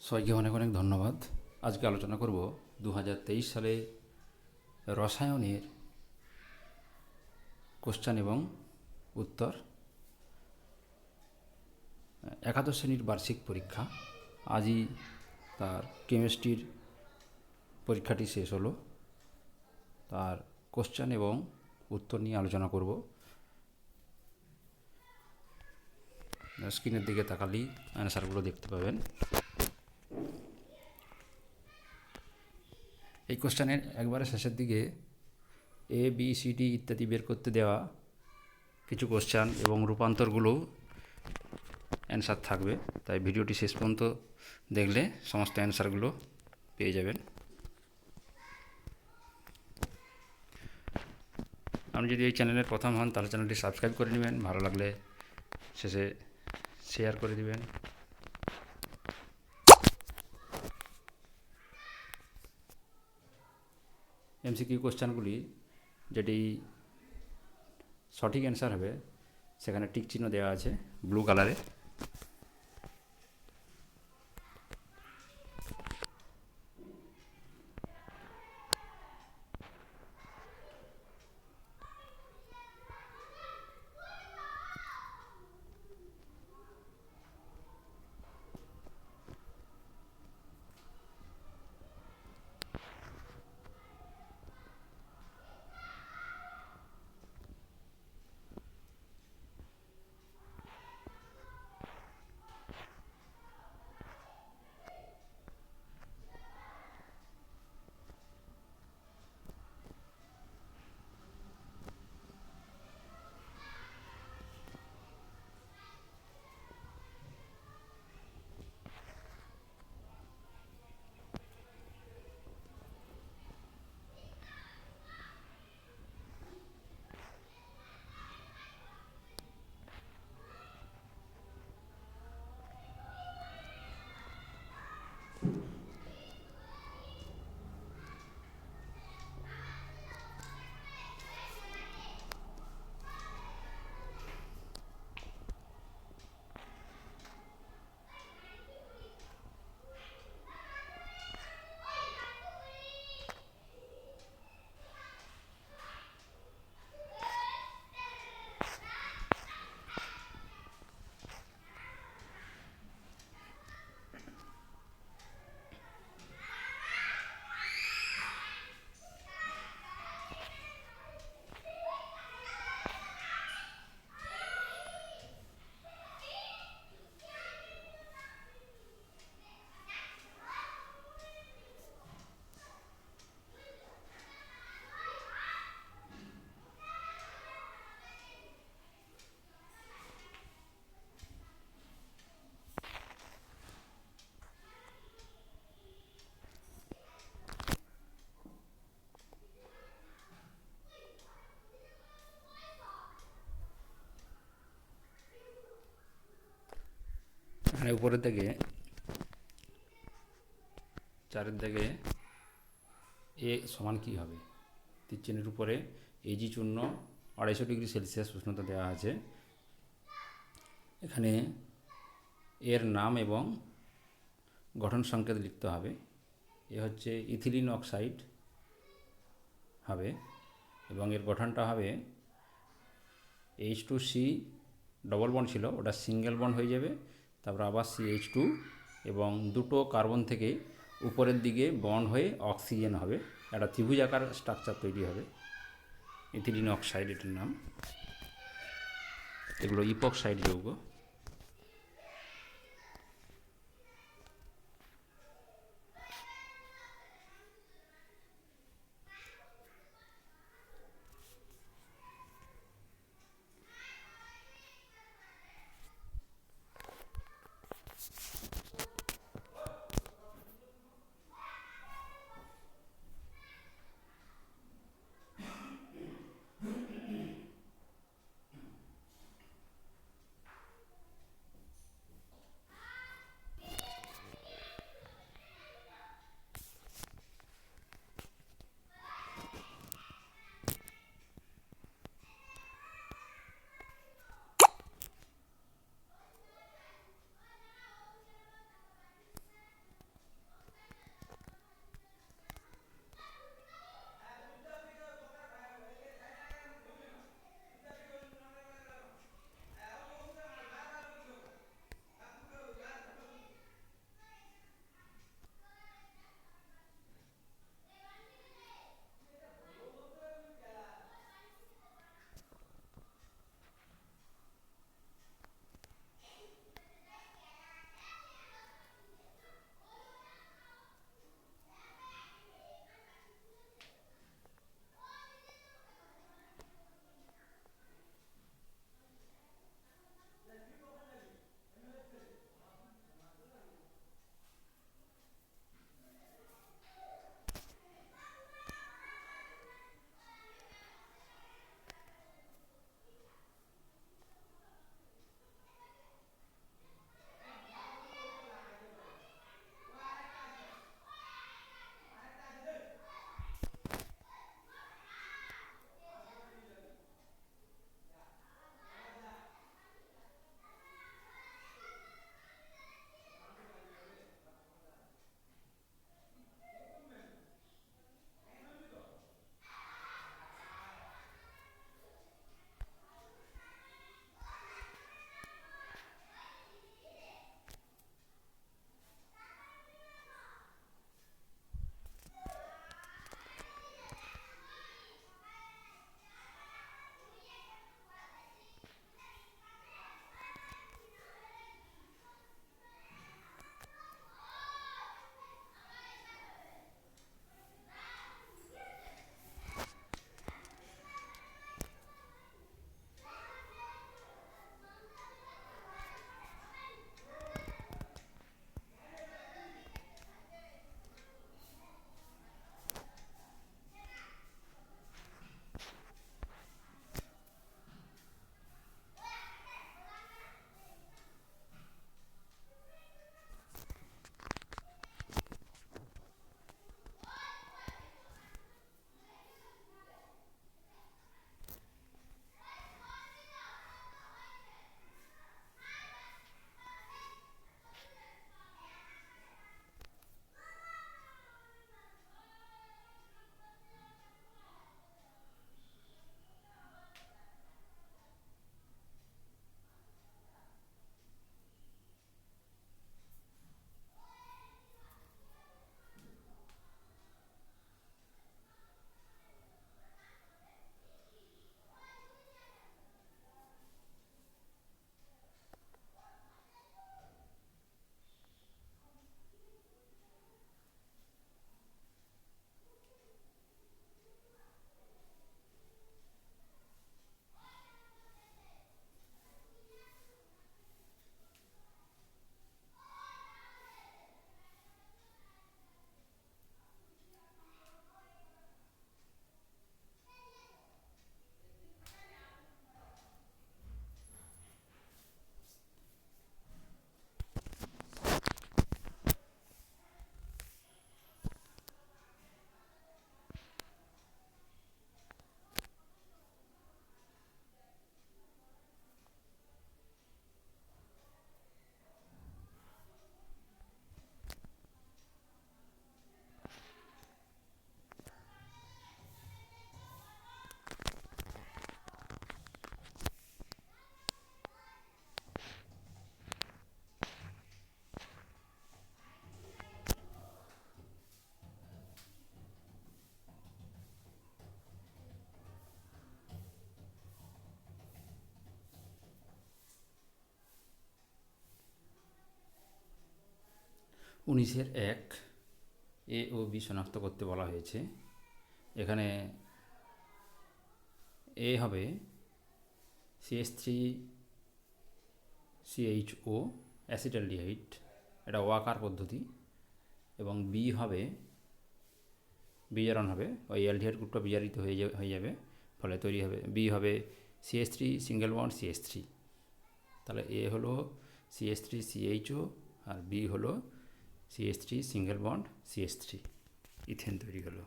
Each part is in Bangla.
সবাইকে অনেক অনেক ধন্যবাদ। আজকে আলোচনা করব 2023 সালে রসায়নের কোশ্চেন এবং উত্তর। একাদশ শ্রেণীর বার্ষিক পরীক্ষা, আজই তার কেমিস্ট্রির পরীক্ষাটি শেষ হলো। তার কোশ্চেন এবং উত্তর নিয়ে আলোচনা করব। স্ক্রিনের দিকে তাকালেই অ্যান্সারগুলো দেখতে পাবেন। এই কোশ্চেনের একবারে শেষের দিকে এ বি সি ডি ইত্যাদি বের করতে দেওয়া কিছু কোশ্চেন এবং রূপান্তরগুলোও অ্যান্সার থাকবে, তাই ভিডিওটি শেষ পর্যন্ত দেখলে সমস্ত অ্যান্সারগুলো পেয়ে যাবেন। আপনি যদি এই চ্যানেলের প্রথম হন তাহলে চ্যানেলটি সাবস্ক্রাইব করে নেবেন, ভালো লাগলে শেষে শেয়ার করে দিবেন। এমসিকিউ কোশ্চেনগুলি যেটি সঠিক অ্যান্সার হবে সেখানে টিক চিহ্ন দেওয়া আছে ব্লু কালারে। এখানে উপরের দিকে চারের দিকে এ সমান কী হবে, তীর চিহ্নের উপরে এজি চূর্ণ 250 ডিগ্রি সেলসিয়াস উষ্ণতা দেওয়া আছে। এখানে এর নাম এবং গঠন সংকেত লিখতে হবে। এ হচ্ছে ইথিলিন অক্সাইড হবে এবং এর গঠনটা হবে H2C, ডবল বন্ড ছিল ওটা সিঙ্গেল বন্ড হয়ে যাবে, তারপর আবার CH2 এবং দুটো কার্বন থেকে উপরের দিকে বন্ড হয়ে অক্সিজেন হবে, একটা ত্রিভুজাকার স্ট্রাকচার তৈরি হবে। ইথিলিন অক্সাইড এটার নাম। এগুলো ইপক্সাইড যৌগ। 19-1 এ ও বি শনাক্ত করতে বলা হয়েছে। এখানে এ হবে CH3CHO অ্যাসিটালডিহাইড, এটা ওয়াকার পদ্ধতি, এবং বি হবে বিজারণ হবে, ওই অ্যালডিহাইড গ্রুপটা বিজারিত হয়ে যাবে, ফলে তৈরি হবে বি হবে CH3 সিঙ্গেল বন্ড CH3। তাহলে এ হলো CH3CHO আর বি হলো CH3 single bond CH3, ethane তৈরি হলো।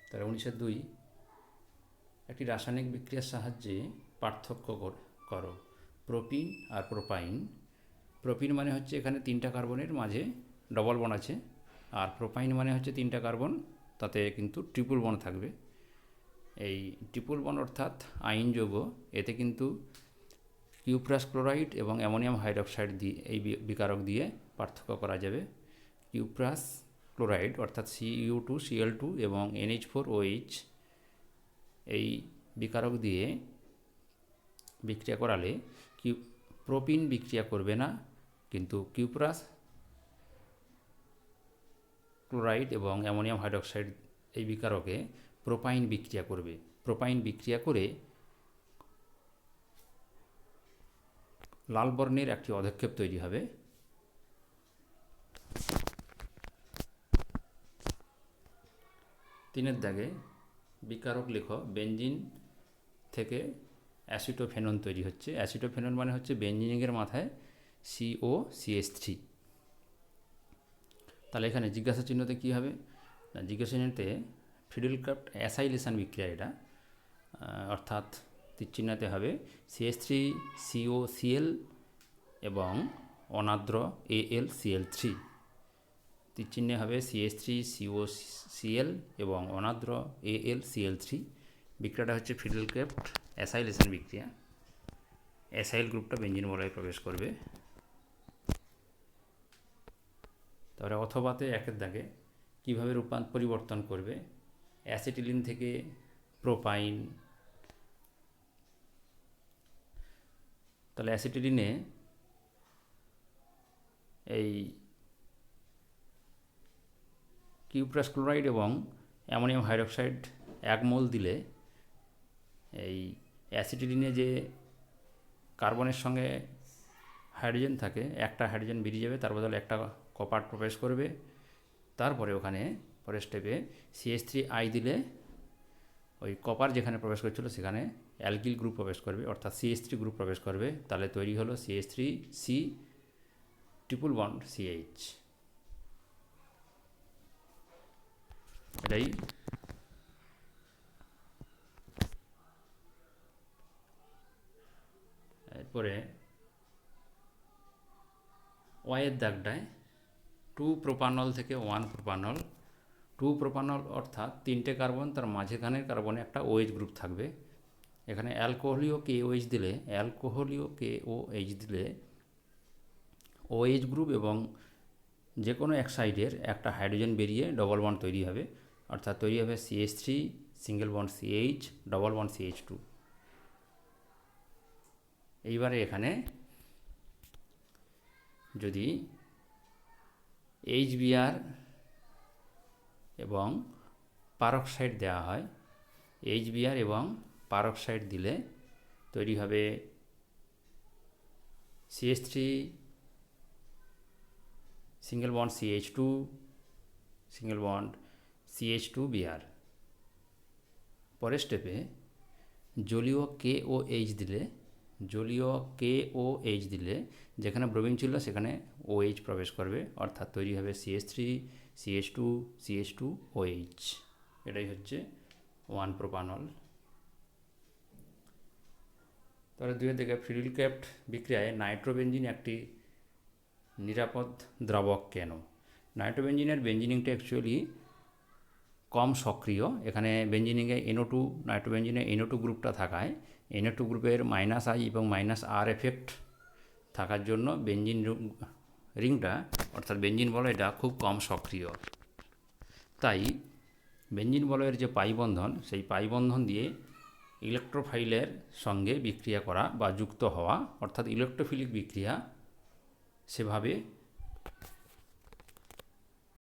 তাহলে 19-2 একটি রাসায়নিক বিক্রিয়ার সাহায্যে পার্থক্য করো প্রোপিন আর প্রোপাইন। প্রোপিন মানে হচ্ছে এখানে 3টা কার্বনের মাঝে ডবল বন্ড আছে, আর প্রোপাইন মানে হচ্ছে 3টা কার্বন, তাতে কিন্তু ট্রিপল বন্ড থাকবে। এই ট্রিপল বন্ড অর্থাৎ আইন যৌগ, এতে কিন্তু কিউপ্রাস ক্লোরাইড এবং অ্যামোনিয়াম হাইড্রক্সাইড দিয়ে এই বিকারক দিয়ে পার্থক্য করা যাবে। কিউপ্রাস ক্লোরাইড অর্থাৎ Cu2Cl2 এবং NH4OH এই বিকারক দিয়ে বিক্রিয়া করালে প্রোপিন বিক্রিয়া করবে না, কিন্তু কিউপ্রাস ক্লোরাইড এবং অ্যামোনিয়াম হাইড্রক্সাইড এই বিকারকে প্রোপাইন বিক্রিয়া করবে। প্রোপাইন বিক্রিয়া করে লাল বর্ণের একটি অধক্ষেপ তৈরি হবে। তিনের দাগে বিকারক লেখ বেঞ্জিন থেকে অ্যাসিটোফেনন তৈরি হচ্ছে। অ্যাসিটোফেনন মানে হচ্ছে বেঞ্জিনের মাথায় COCH3। তাহলে এখানে জিজ্ঞাসা চিহ্নতে কী হবে না, জিজ্ঞাসা চিহ্নতে ফিডেলক্রাফট অ্যাসাইলেশন বিক্রিয়া, এটা অর্থাৎ তীরচিহ্নতে হবে CH3COCl এবং অনাদ্র AlCl3। তীরচিহ্নে হবে CH3COCl এবং অনাদ্র AlCl3। বিক্রিয়াটা হচ্ছে ফিডেলক্রাফট অ্যাসাইলেশন বিক্রিয়া। অ্যাসাইল গ্রুপটা বেঞ্জিন বলয়ে প্রবেশ করবে। তারপরে অথবাতে 1-এর দাগে কীভাবে পরিবর্তন করবে অ্যাসিটিলিন থেকে প্রোপাইন। তাহলে অ্যাসিটিলিনে এই কিউপ্রাস ক্লোরাইড এবং অ্যামোনিয়াম হাইড্রক্সাইড 1 মোল দিলে এই অ্যাসিটিলিনে যে কার্বনের সঙ্গে হাইড্রোজেন থাকে, একটা হাইড্রোজেন বেরিয়ে যাবে, তার বদলে একটা কপার প্রবেশ করবে। তারপরে ওখানে পরের স্টেপে CH3I দিলে ওই কপার যেখানে প্রবেশ করছিল সেখানে অ্যালকিল গ্রুপ প্রবেশ করবে, অর্থাৎ CH3 গ্রুপ প্রবেশ করবে। তাহলে তৈরি হলো CH3C ট্রিপল বন্ড CH। এটাই এরপরে ওয়াইয়ের দাগটায় 2 প্রোপানল থেকে 1 প্রোপানল। 2 প্রোপানল অর্থাৎ 3টে কার্বন, তার মাঝখানের কার্বনে একটা OH গ্রুপ থাকবে। এখানে অ্যালকোহলীয় KOH দিলে OH গ্রুপ এবং যে কোনো এক সাইডের একটা হাইড্রোজেন বেরিয়ে ডবল বন্ড তৈরি হবে, অর্থাৎ তৈরি হবে CH3 single bond CH double bond CH2। এইবারে এখানে যদি HBr এবং পারক্সাইড দেওয়া হয়, HBr এবং পারক্সাইড দিলে তৈরি হবে CH3 single bond CH2 single bond CH2Br। পরের স্টেপে জলীয় KOH দিলে যেখানে ব্রোমিন ছিল সেখানে OH প্রবেশ করবে, অর্থাৎ তৈরি হবে CH3 CH2 CH2OH। এটাই হচ্ছে 1 প্রোপানল। তাহলে 2-এর দিকে ফিডেলক্রাফট বিক্রিয়ায় নাইট্রোবেঞ্জিন একটি নিরাপদ দ্রাবক কেন? নাইট্রোবেঞ্জিনের বেঞ্জিনিংটা অ্যাকচুয়ালি কম সক্রিয়। এখানে বেঞ্জিনিংয়ে NO2, নাইট্রোবেঞ্জিনে NO2 গ্রুপটা থাকায় NO2 গ্রুপের -I এবং -R এফেক্ট থাকার জন্য বেঞ্জিন রিংটা অর্থাৎ বেঞ্জিন বলয়টা খুব কম সক্রিয়। তাই বেঞ্জিন বলয়ের যে পাই বন্ধন, সেই পাই বন্ধন দিয়ে ইলেকট্রোফাইলের সঙ্গে বিক্রিয়া করা বা যুক্ত হওয়া অর্থাৎ ইলেকট্রোফিলিক বিক্রিয়া সেভাবে